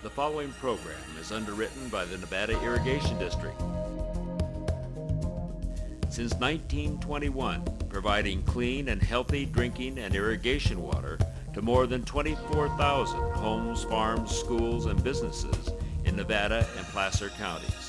The following program is underwritten by the Nevada Irrigation District. Since 1921, providing clean and healthy drinking and irrigation water to more than 24,000 homes, farms, schools, and businesses in Nevada and Placer counties.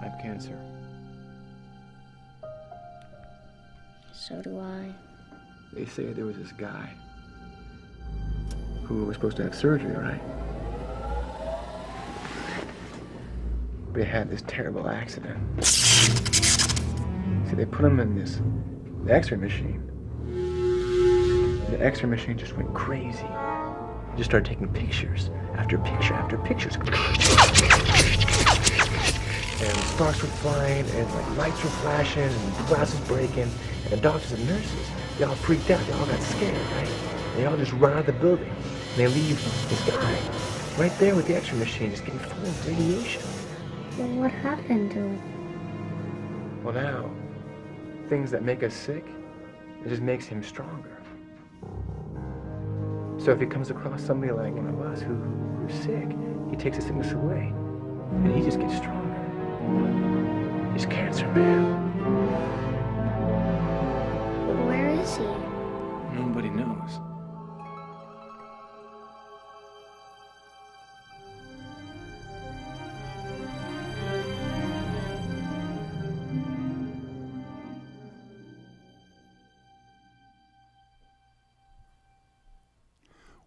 I have cancer. So do I. They say there was this guy who was supposed to have surgery, right? But he had this terrible accident. See, they put him in the X-ray machine. The X-ray machine just went crazy. He just started taking pictures after picture after pictures. And sparks were flying, and like lights were flashing, and glasses breaking, and the doctors and nurses, they all freaked out, they all got scared, right? They all just run out of the building, and they leave this guy right there with the X-ray machine, just getting full of radiation. Well, what happened to him? Well now, things that make us sick, it just makes him stronger. So if he comes across somebody like one of us who's sick, he takes the sickness away, and he just gets stronger. He's Cancer Man. Where is he? Nobody knows.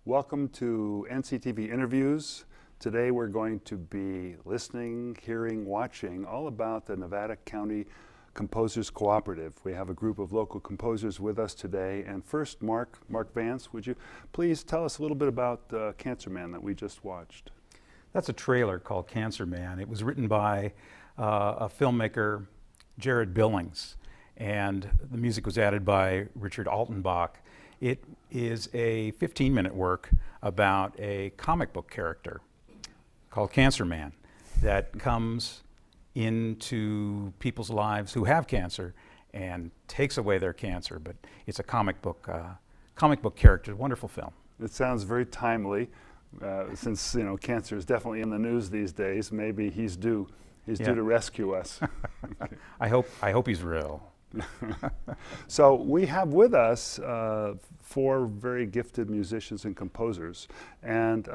Welcome to NCTV Interviews. Today we're going to be listening, hearing, watching all about the Nevada County Composers Cooperative. We have a group of local composers with us today. And first, Mark Vance, would you please tell us a little bit about Cancer Man that we just watched? That's a trailer called Cancer Man. It was written by a filmmaker, Jared Billings, and the music was added by Richard Altenbach. It is a 15-minute work about a comic book character called Cancer Man that comes into people's lives who have cancer and takes away their cancer. But it's a comic book character. Wonderful film. It sounds very timely, since cancer is definitely in the news these days. Maybe he's due to rescue us. I hope he's real. So we have with us four very gifted musicians and composers, and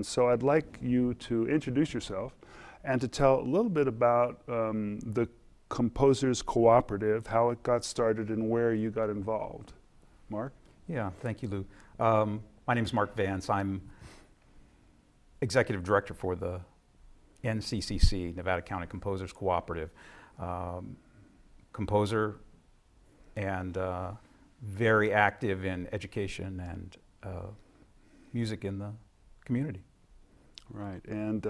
so I'd like you to introduce yourself and to tell a little bit about the Composers Cooperative, how it got started, and where you got involved. Mark? Yeah, thank you, Lew. My name is Mark Vance. I'm executive director for the NCCC, Nevada County Composers Cooperative. Composer and very active in education and music in the community. Right, and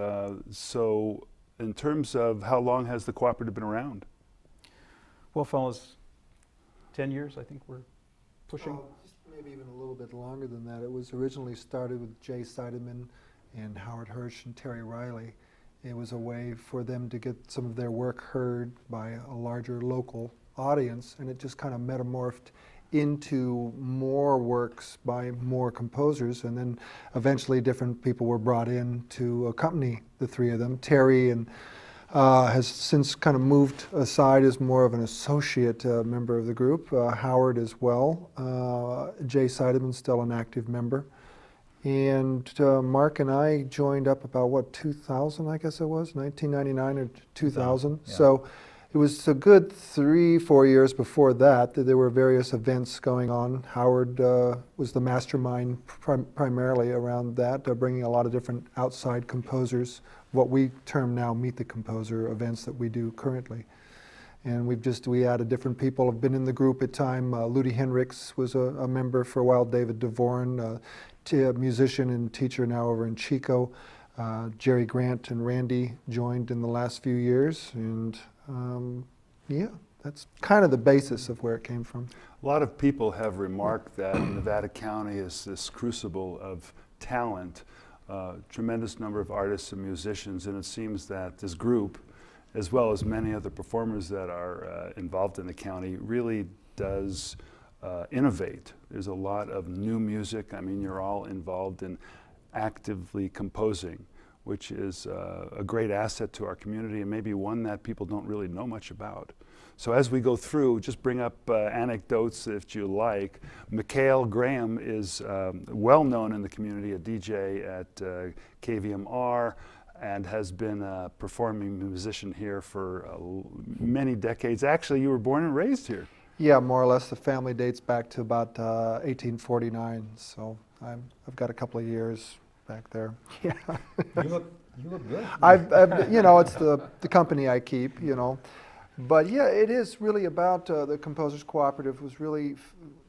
so in terms of how long has the cooperative been around? Well, fellas, 10 years I think we're pushing. Just maybe even a little bit longer than that. It was originally started with Jay Seidemann and Howard Hirsch and Terry Riley. It was a way for them to get some of their work heard by a larger local audience, and it just kind of metamorphed into more works by more composers, and then eventually different people were brought in to accompany the three of them. Terry has since kind of moved aside as more of an associate member of the group, Howard as well. Jay Seidemann's still an active member. And Mark and I joined up about, 2000, I guess it was, 1999 or 2000. Yeah. So It was a good 3-4 years before that there were various events going on. Howard was the mastermind primarily around that, bringing a lot of different outside composers, what we term now Meet the Composer events that we do currently. And we added different people have been in the group at time. Ludi Henricks was a member for a while, David DeVorn, a musician and teacher now over in Chico. Jerry Grant and Randy joined in the last few years, and yeah, that's kind of the basis of where it came from. A lot of people have remarked that Nevada County is this crucible of talent, tremendous number of artists and musicians, and it seems that this group, as well as many other performers that are involved in the county, really does innovate. There's a lot of new music. I mean, you're all involved in actively composing, which is a great asset to our community and maybe one that people don't really know much about. So as we go through, just bring up anecdotes if you like. Mikail Graham is well known in the community, a DJ at KVMR, and has been a performing musician here for many decades. Actually, you were born and raised here. Yeah, more or less. The family dates back to about 1849, so I've got a couple of years back there. Yeah. You look good. You know, it's the company I keep, you know. But yeah, it is really about the Composers Cooperative. Was really,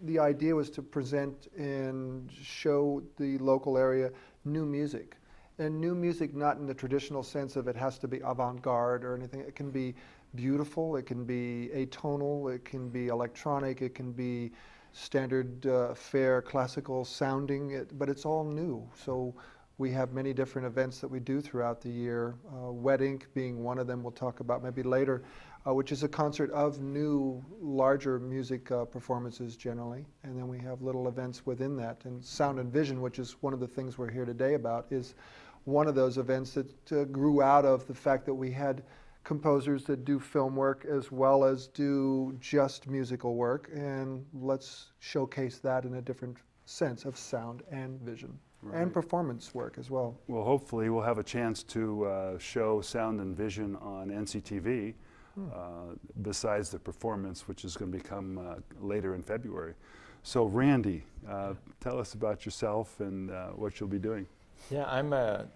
the idea was to present and show the local area new music. And new music not in the traditional sense of it has to be avant-garde or anything. It can be beautiful, it can be atonal, it can be electronic, it can be standard fare classical sounding, but it's all new. So we have many different events that we do throughout the year, Wet Ink being one of them we'll talk about maybe later, which is a concert of new, larger music performances generally. And then we have little events within that. And Sound and Vision, which is one of the things we're here today about, is one of those events that grew out of the fact that we had composers that do film work as well as do just musical work, and let's showcase that in a different sense of sound and vision. Right. And performance work as well. Well, hopefully we'll have a chance to show Sound and Vision on NCTV besides the performance, which is going to become later in February. So Randy, tell us about yourself and what you'll be doing. Yeah, I'm a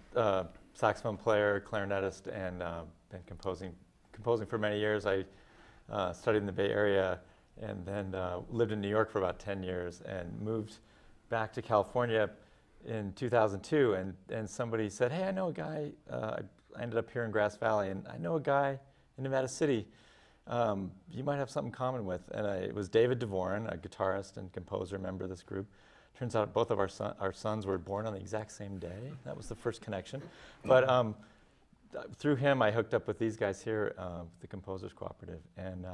saxophone player, clarinetist, and been composing for many years. I studied in the Bay Area and then lived in New York for about 10 years and moved back to California in 2002. And somebody said, hey, I know a guy, I ended up here in Grass Valley, and I know a guy in Nevada City you might have something in common with. And it was David DeVorn, a guitarist and composer, member of this group. Turns out both of our sons were born on the exact same day. That was the first connection. But through him, I hooked up with these guys here, the Composers Cooperative, and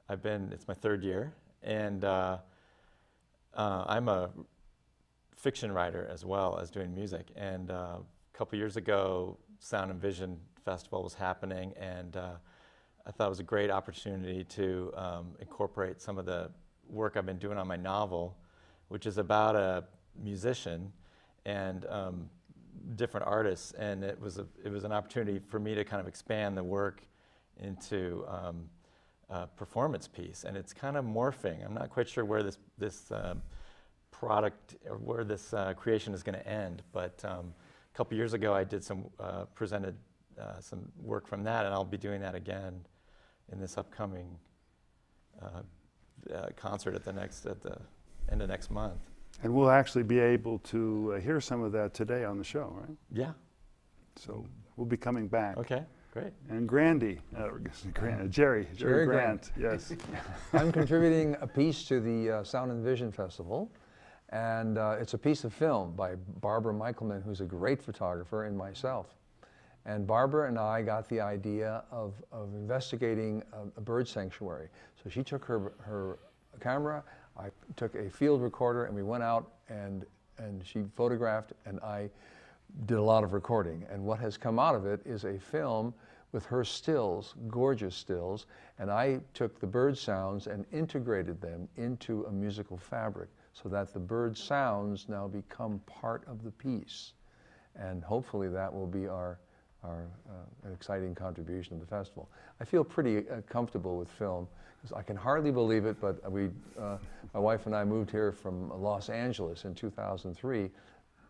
it's my third year, and I'm a fiction writer as well as doing music. And a couple years ago, Sound and Vision Festival was happening, and I thought it was a great opportunity to incorporate some of the work I've been doing on my novel, which is about a musician and different artists, and it was an opportunity for me to kind of expand the work into a performance piece, and it's kind of morphing. I'm not quite sure where this product or where this creation is going to end, but a couple years ago I did presented some work from that, and I'll be doing that again in this upcoming concert at the end of next month. And we'll actually be able to hear some of that today on the show, right? Yeah. So we'll be coming back. Okay, great. And Jerry Grant, yes. I'm contributing a piece to the Sound and Vision Festival, and it's a piece of film by Barbara Michelman, who's a great photographer, and myself. And Barbara and I got the idea of investigating a bird sanctuary. So she took her camera, I took a field recorder, and we went out and she photographed, and I did a lot of recording. And what has come out of it is a film with her stills, gorgeous stills, and I took the bird sounds and integrated them into a musical fabric so that the bird sounds now become part of the piece. And hopefully that will be our are an exciting contribution to the festival. I feel pretty comfortable with film. I can hardly believe it, but my wife and I moved here from Los Angeles in 2003,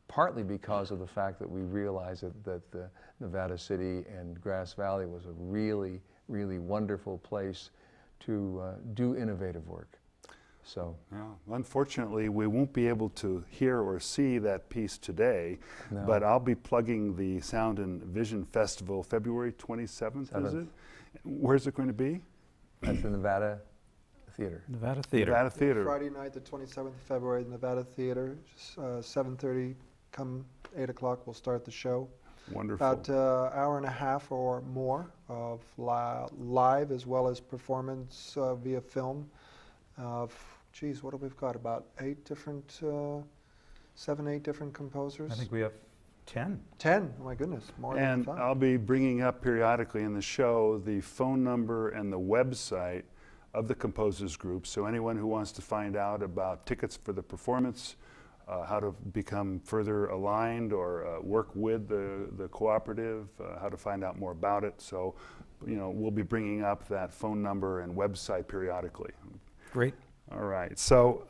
partly because of the fact that we realized that the Nevada City and Grass Valley was a really, really wonderful place to do innovative work. So, yeah, unfortunately, we won't be able to hear or see that piece today, no. but I'll be plugging the Sound and Vision Festival, February 27th, is it? Where's it going to be? At the Nevada Theater. Nevada Theater. Nevada Theater. Friday night, the 27th of February, Nevada Theater, 7:30, come 8 o'clock, we'll start the show. Wonderful. About an hour and a half or more of live as well as performance via film. Geez, what have we got? About 7, 8 different composers? I think we have 10. 10, oh my goodness, more And than 5. I'll be bringing up periodically in the show the phone number and the website of the composers group. So anyone who wants to find out about tickets for the performance, how to become further aligned or work with the cooperative, how to find out more about it. So, we'll be bringing up that phone number and website periodically. Great. All right. So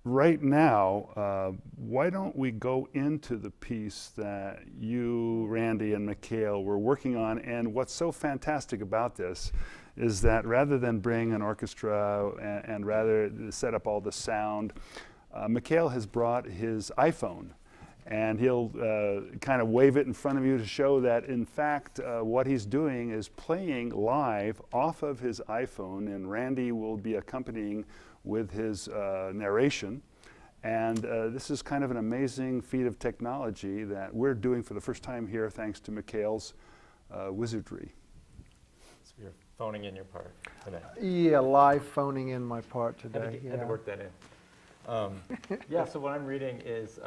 right now, why don't we go into the piece that you, Randy, and Mikail were working on? And what's so fantastic about this is that rather than bring an orchestra and rather set up all the sound, Mikail has brought his iPhone, and he'll kind of wave it in front of you to show that, in fact, what he's doing is playing live off of his iPhone, and Randy will be accompanying with his narration. And this is kind of an amazing feat of technology that we're doing for the first time here, thanks to Mikail's wizardry. So you're phoning in your part today. Yeah, live phoning in my part today. Had to work that in. Yeah, so what I'm reading is,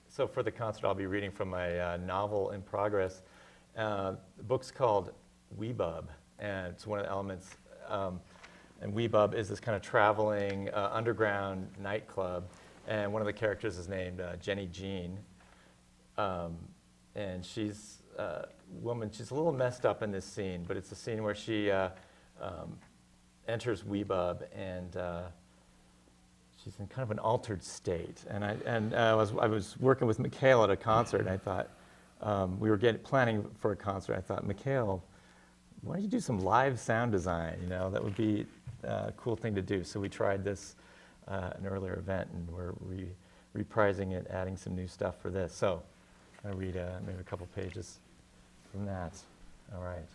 so for the concert I'll be reading from my novel in progress. The book's called Weebub, and it's one of the elements. And Weebub is this kind of traveling underground nightclub, and one of the characters is named Jenny Jean. And she's a woman, she's a little messed up in this scene, but it's a scene where she enters Weebub, and she's in kind of an altered state. And I was working with Mikail at a concert, and I thought, we were planning for a concert. I thought, Mikail, why don't you do some live sound design? That would be a cool thing to do. So we tried this an earlier event, and we're reprising it, adding some new stuff for this. So I'm going to read maybe a couple pages from that. All right.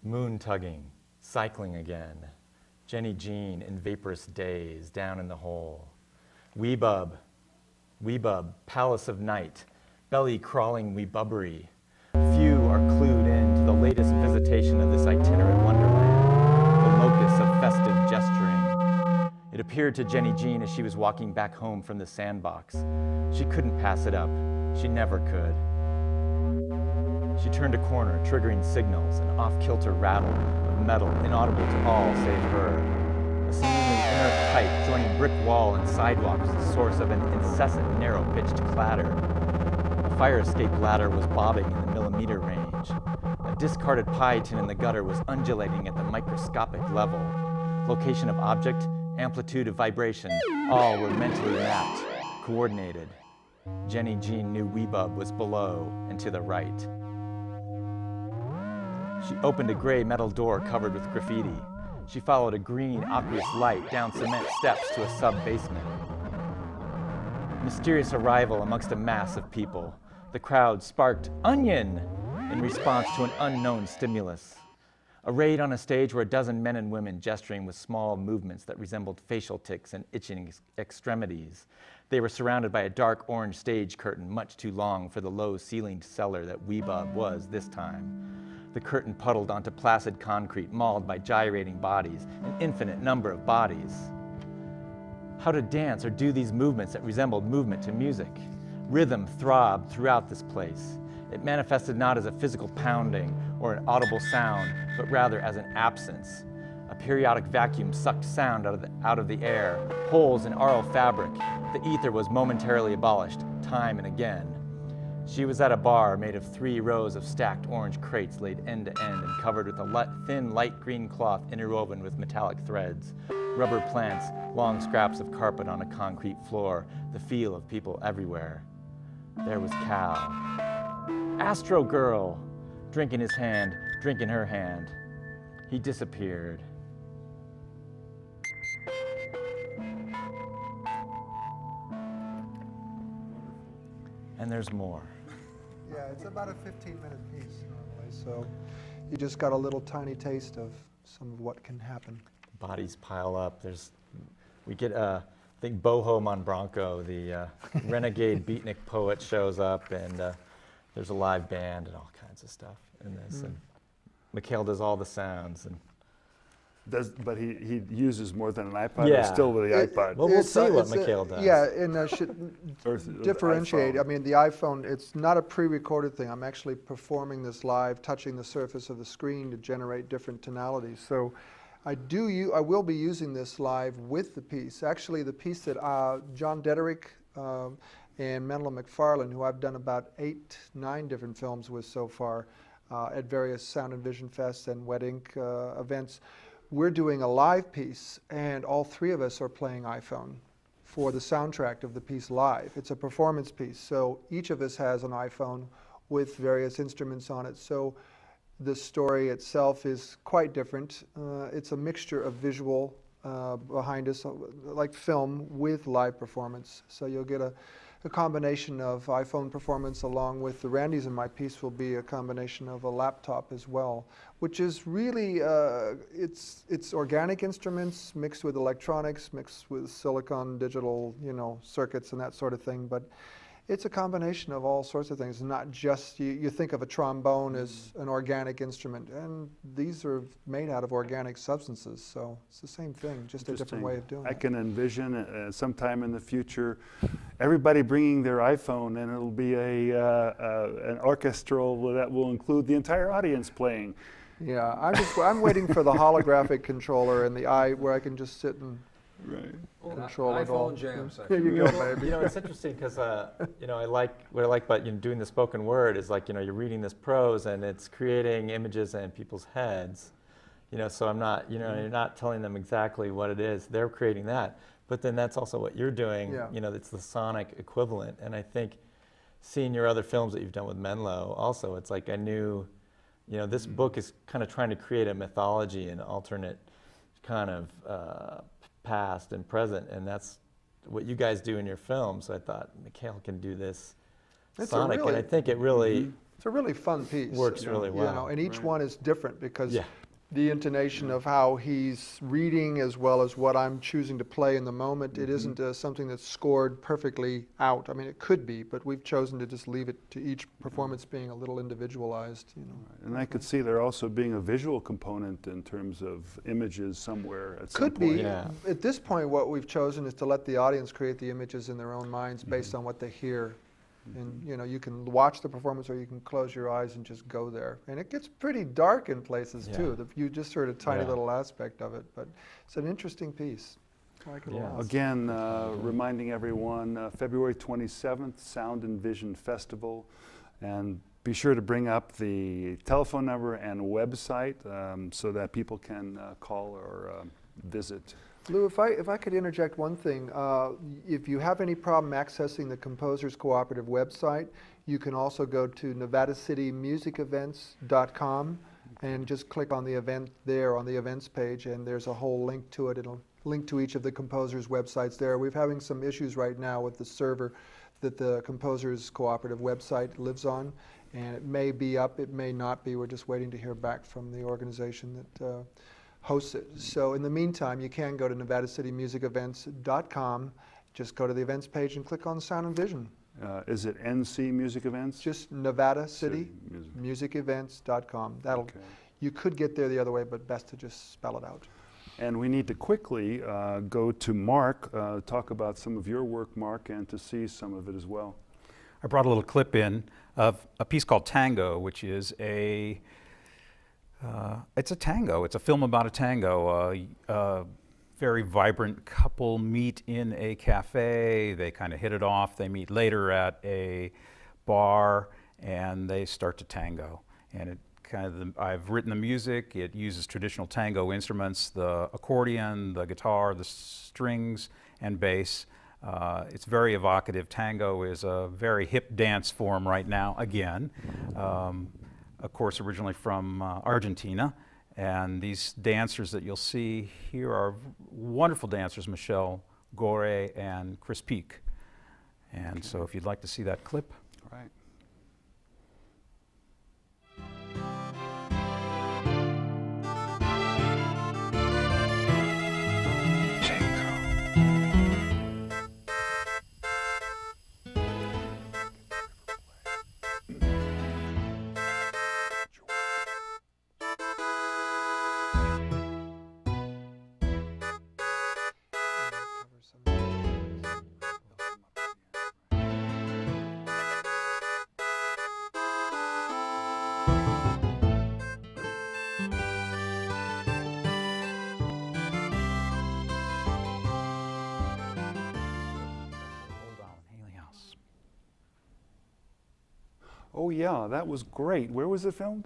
Moon tugging, cycling again. Jenny Jean in vaporous days, down in the hole. Weebub, palace of night, belly crawling weebubbery. Few are clued in to the latest visitation of this itinerant wonderland, the locus of festive gesturing. It appeared to Jenny Jean as she was walking back home from the sandbox. She couldn't pass it up. She never could. She turned a corner, triggering signals, an off-kilter rattle of metal, inaudible to all save her. A seemingly inert pipe joining brick wall and sidewalk was the source of an incessant, narrow-pitched clatter. A fire escape ladder was bobbing in the millimeter range. A discarded pie tin in the gutter was undulating at the microscopic level. Location of object, amplitude of vibration, all were mentally mapped, coordinated. Jenny Jean knew Weebub was below and to the right. She opened a gray metal door covered with graffiti. She followed a green, aqueous light down cement steps to a sub-basement. Mysterious arrival amongst a mass of people. The crowd sparked "Onion!" in response to an unknown stimulus. Arrayed on a stage were a dozen men and women gesturing with small movements that resembled facial tics and itching extremities. They were surrounded by a dark orange stage curtain, much too long for the low-ceilinged cellar that Weebub was this time. The curtain puddled onto placid concrete, mauled by gyrating bodies, an infinite number of bodies. How to dance or do these movements that resembled movement to music? Rhythm throbbed throughout this place. It manifested not as a physical pounding or an audible sound, but rather as an absence. A periodic vacuum sucked sound out of the air, holes in aural fabric. The ether was momentarily abolished. time and again. She was at a bar made of 3 rows of stacked orange crates laid end to end and covered with a thin light green cloth interwoven with metallic threads, rubber plants, long scraps of carpet on a concrete floor, the feel of people everywhere. There was Cal. Astro Girl! Drink in his hand, drink in her hand. He disappeared. And there's more. Yeah, it's about a 15-minute piece normally, so you just got a little tiny taste of some of what can happen. Bodies pile up. We get, I think Boho Monbronco, the renegade beatnik poet, shows up, and there's a live band and all kinds of stuff in this. And Mikail does all the sounds. And But he uses more than an iPod, Yeah. or still with the iPod? Well, we'll see what Mikail does. Yeah, and I should Or the differentiate. iPhone. I mean, the iPhone, it's not a pre-recorded thing. I'm actually performing this live, touching the surface of the screen to generate different tonalities. So I will be using this live with the piece. Actually, the piece that John Dederick and Menlo McFarlane, who I've done about 8, 9 different films with so far at various Sound and Vision Fests and Wet Ink events, we're doing a live piece, and all 3 of us are playing iPhone for the soundtrack of the piece live. It's a performance piece, so each of us has an iPhone with various instruments on it. So the story itself is quite different. It's a mixture of visual behind us, like film, with live performance. So you'll get a combination of iPhone performance along with the Randy's in my piece will be a combination of a laptop as well, which is really, it's organic instruments mixed with electronics, mixed with silicon digital, circuits and that sort of thing. But it's a combination of all sorts of things, not just, you think of a trombone as an organic instrument, and these are made out of organic substances, so it's the same thing, just a different way of doing it. I can envision sometime in the future everybody bringing their iPhone, and it'll be an orchestral that will include the entire audience playing. Yeah, I'm waiting for the holographic controller and the where I can just sit and control it all. iPhone jam Here section. you go, baby. It's interesting because I like what I like about doing the spoken word is you're reading this prose and it's creating images in people's heads. So I'm not you're not telling them exactly what it is. They're creating that, but then that's also what you're doing. Yeah. It's the sonic equivalent. And I think seeing your other films that you've done with Menlo, also it's like I knew, this book is kind of trying to create a mythology and alternate kind of past and present, and that's what you guys do in your film. So I thought Mikail can do this sonic, and I think it really it's a really fun piece. works really well. And each one is different because Yeah. the intonation of how he's reading as well as what I'm choosing to play in the moment, it isn't something that's scored perfectly out. I mean, it could be, but we've chosen to just leave it to each performance being a little individualized. And I could see there also being a visual component in terms of images somewhere at some Could point. be. Yeah. At this point, what we've chosen is to let the audience create the images in their own minds based on what they hear. And you can watch the performance or you can close your eyes and just go there. And it gets pretty dark in places too. You just heard a tiny little aspect of it, but it's an interesting piece. I like it a lot. Again, reminding everyone, February 27th, Sound and Vision Festival. And be sure to bring up the telephone number and website so that people can call or visit. Lew, if I could interject one thing, if you have any problem accessing the Composers Cooperative website, you can also go to NevadaCityMusicEvents.com and just click on the event there on the events page, and there's a whole link to it. It'll link to each of the composers' websites there. We're having some issues right now with the server that the Composers Cooperative website lives on, and it may be up, it may not be. We're just waiting to hear back from the organization that hosts it. So in the meantime, you can go to NevadaCityMusicEvents.com, just go to the events page and click on Sound and Vision. Is it NC Music Events? Just NevadaCityMusicEvents.com. You could get there the other way, but best to just spell it out. And we need to quickly go to Mark, talk about some of your work, Mark, and to see some of it as well. I brought a little clip in of a piece called Tango, which is it's a tango. It's a film about a tango. very vibrant couple meet in a cafe, they kind of hit it off, they meet later at a bar, and they start to tango. And it I've written the music, it uses traditional tango instruments, the accordion, the guitar, the strings, and bass. It's very evocative. Tango is a very hip dance form right now, again. Of course, originally from Argentina. And these dancers that you'll see here are wonderful dancers, Mikail Graham and Chris Peak. And so if you'd like to see that clip. All right. Oh yeah, that was great. Where was it filmed?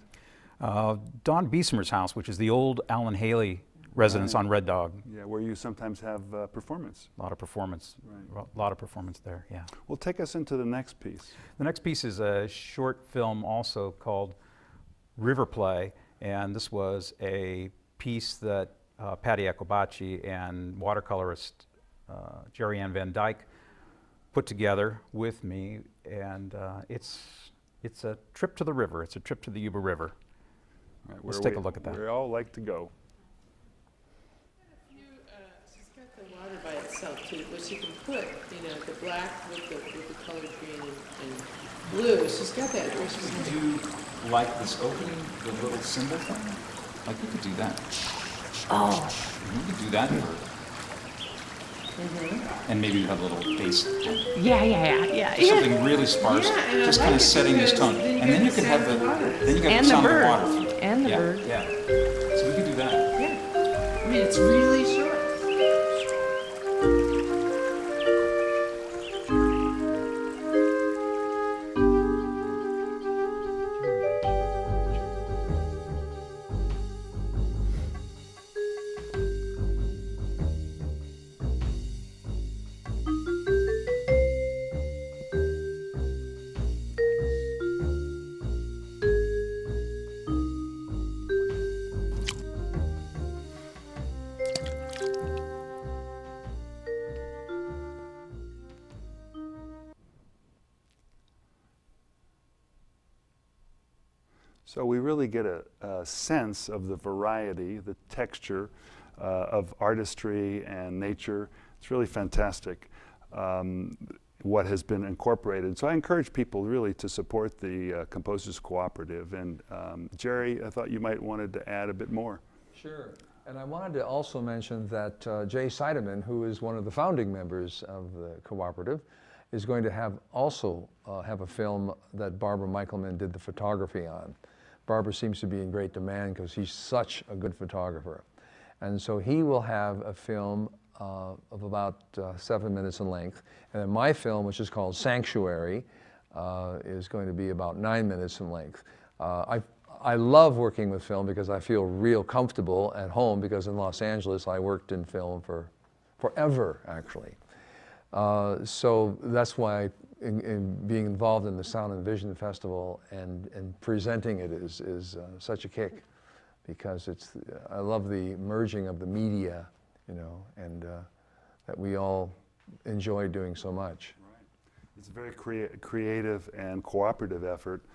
Don Beesimer's house, which is the old Alan Haley residence on Red Dog. Yeah, where you sometimes have performance. A lot of performance. Right. A lot of performance there, yeah. Well, take us into the next piece. The next piece is a short film also called River Play, and this was a piece that Patty Akobacci and watercolorist Jerry Ann Van Dyke put together with me, and it's a trip to the river. It's a trip to the Yuba River. All right, Let's take a look at that. We all like to go. She's got the water by itself too, but she can put, the black with the colored green and blue. She's got that. Where she's Would you like this opening, the little symbol thing? Like you could do that. Oh. You could do that for. And maybe you have a little bass. Yeah. Something really sparse, Yeah, just I kind like of it setting this because tone. then And then you get can the have sound the, of the water. then you got And the the sound bird. of the water. And the yeah, bird. Yeah. So we could do that. Yeah. I mean, it's really short. So we really get a sense of the variety, the texture of artistry and nature. It's really fantastic what has been incorporated. So I encourage people really to support the Composers Cooperative. And Jerry, I thought you might wanted to add a bit more. Sure. And I wanted to also mention that Jay Seidemann, who is one of the founding members of the cooperative, is going to have a film that Barbara Michelman did the photography on. Barbara seems to be in great demand because he's such a good photographer. And so he will have a film of about 7 minutes in length. And then my film, which is called Sanctuary, is going to be about 9 minutes in length. I love working with film because I feel real comfortable at home, because in Los Angeles I worked in film for forever, actually. So that's why in being involved in the Sound and Vision Festival and presenting it is such a kick, because I love the merging of the media, and that we all enjoy doing so much. Right. It's a very creative and cooperative effort.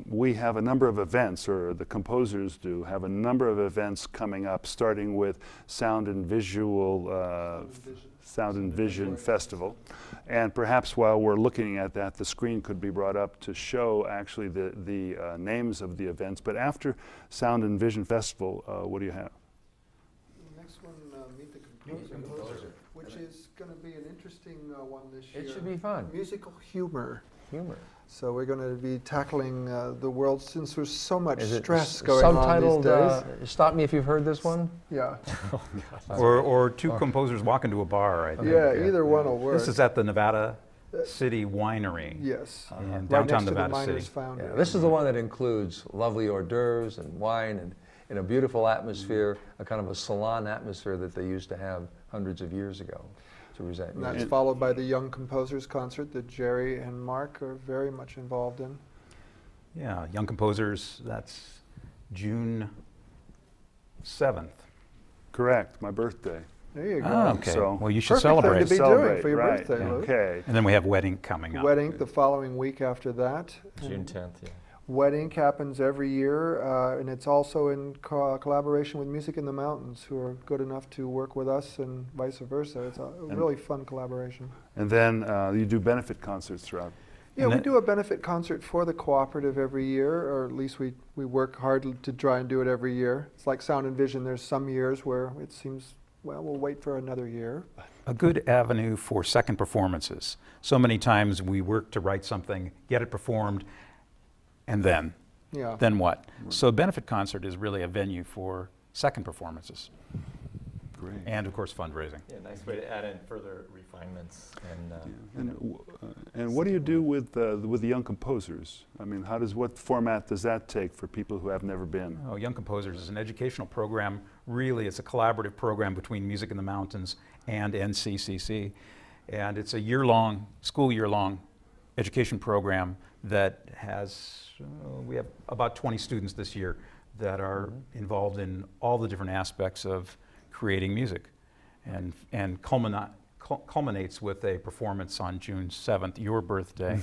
We have a number of events, or the composers do have a number of events coming up, starting with Sound and Vision Festival. And perhaps while we're looking at that, the screen could be brought up to show actually the names of the events. But after Sound and Vision Festival, what do you have? The next one, Meet the Composer, which is going to be an interesting one this year. It should be fun. Musical humor. humor. So we're going to be tackling the world, since there's so much Is it stress going on these days. Stop Me If You've Heard this one? Yeah, Or two composers walk into a bar, I think. yeah, either one will work. This is at the Nevada City Winery Yes, in right downtown next to the Nevada Miners City. Foundry. Yeah, this is the one that includes lovely hors d'oeuvres and wine and in a beautiful atmosphere, a kind of a salon atmosphere that they used to have hundreds of years ago to present. And that's followed by the Young Composers Concert that Jerry and Mark are very much involved in. Yeah, Young Composers, that's June 7th. Correct, my birthday. There you go. Ah, okay. So- Well, you should Perfect thing celebrate. to be doing for your right. birthday, Lew. Okay. And then we have Wedding coming up. Wedding the following week after that. June And 10th, yeah. Wedding happens every year, and it's also in collaboration with Music in the Mountains, who are good enough to work with us, and vice versa. It's a really fun collaboration. And then you do benefit concerts throughout. Yeah, And we that- do a benefit concert for the cooperative every year, or at least we work hard to try and do it every year. It's like Sound and Vision. There's some years where it seems, well, we'll wait for another year. A good avenue for second performances. So many times we work to write something, get it performed, and then Yeah. what? So a benefit concert is really a venue for second performances. Great. And of course fundraising. Yeah, nice way to add in further refinements and And what do you do with the young composers? I mean, what format does that take for people who have never been? Oh, Young Composers is an educational program. Really, it's a collaborative program between Music in the Mountains and NCCC. And it's a year-long, school year-long education program that has, we have about 20 students this year that are involved in all the different aspects of creating music, and culminates with a performance on June 7th, your birthday,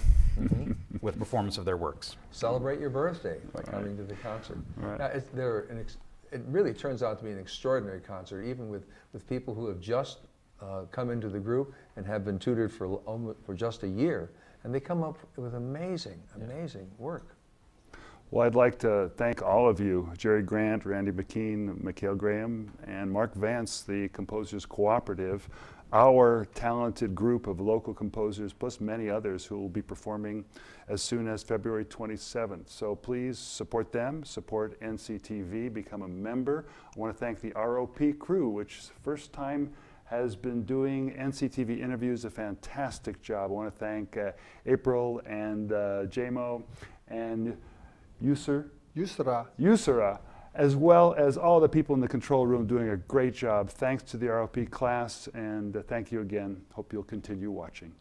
with a performance of their works. Celebrate your birthday by coming to the concert. Right. Now, it really turns out to be an extraordinary concert, even with people who have just come into the group and have been tutored for just a year, and they come up with amazing work. Well, I'd like to thank all of you, Jerry Grant, Randy Mckean, Mikail Graham, and Mark Vance, the Composers Cooperative, our talented group of local composers, plus many others who will be performing as soon as February 27th. So please support them, support NCTV, become a member. I want to thank the ROP crew, which first time has been doing NCTV interviews, a fantastic job. I want to thank April and JMO and Yusra, as well as all the people in the control room doing a great job. Thanks to the ROP class, and thank you again. Hope you'll continue watching.